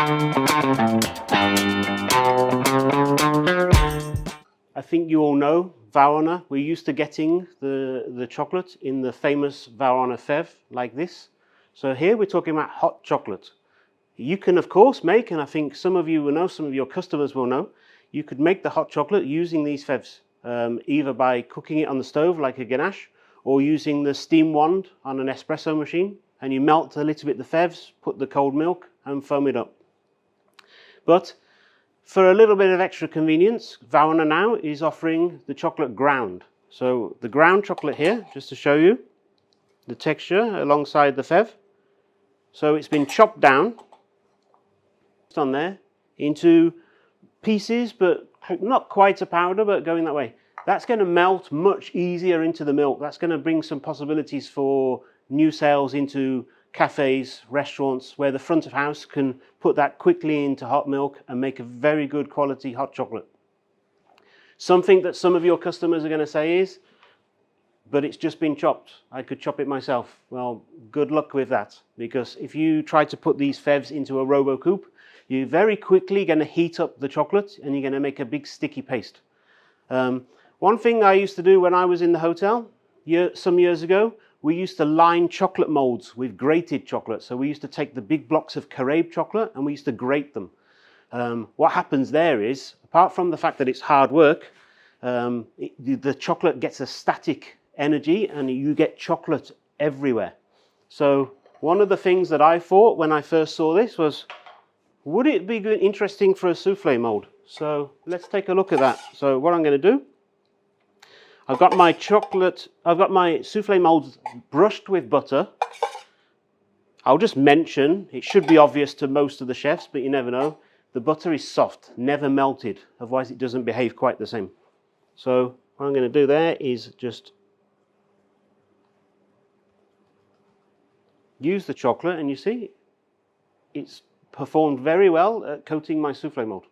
I think you all know Valrhona. We're used to getting the chocolate in the famous Valrhona fève like this. So here we're talking about hot chocolate. You can of course make, and I think some of you will know, some of your customers will know, you could make the hot chocolate using these fèves, either by cooking it on the stove like a ganache, or using the steam wand on an espresso machine, and you melt a little bit the fèves, put the cold milk and foam it up. But for a little bit of extra convenience, Valrhona now is offering the chocolate ground. So the ground chocolate here, just to show you the texture alongside the fève. So it's been chopped down on there into pieces, but not quite a powder, but going that way. That's going to melt much easier into the milk. That's going to bring some possibilities for new sales into cafes, restaurants, where the front of house can put that quickly into hot milk and make a very good quality hot chocolate. Something that some of your customers are going to say is, but it's just been chopped. I could chop it myself. Well, good luck with that, because if you try to put these fèves into a robo coupe, you're very quickly going to heat up the chocolate and you're going to make a big sticky paste. One thing I used to do when I was in the hotel some years ago, we used to line chocolate molds with grated chocolate. So we used to take the big blocks of Caraibe chocolate and we used to grate them. What happens there is, apart from the fact that it's hard work, the chocolate gets a static energy and you get chocolate everywhere. So one of the things that I thought when I first saw this was, would it be interesting for a soufflé mold? So let's take a look at that. So what I'm going to do, I've got my soufflé molds brushed with butter. I'll just mention, it should be obvious to most of the chefs, but you never know, the butter is soft, never melted, otherwise it doesn't behave quite the same. So what I'm going to do there is just use the chocolate, and you see it's performed very well at coating my soufflé mold.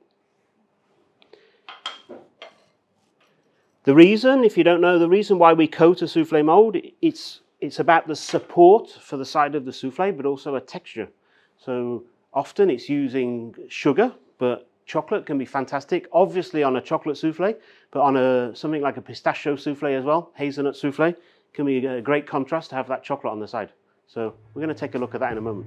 The reason, if you don't know, the reason why we coat a soufflé mold, it's about the support for the side of the soufflé, but also a texture. So often it's using sugar, but chocolate can be fantastic. Obviously on a chocolate soufflé, but on something like a pistachio soufflé as well, hazelnut soufflé, can be a great contrast to have that chocolate on the side. So we're going to take a look at that in a moment.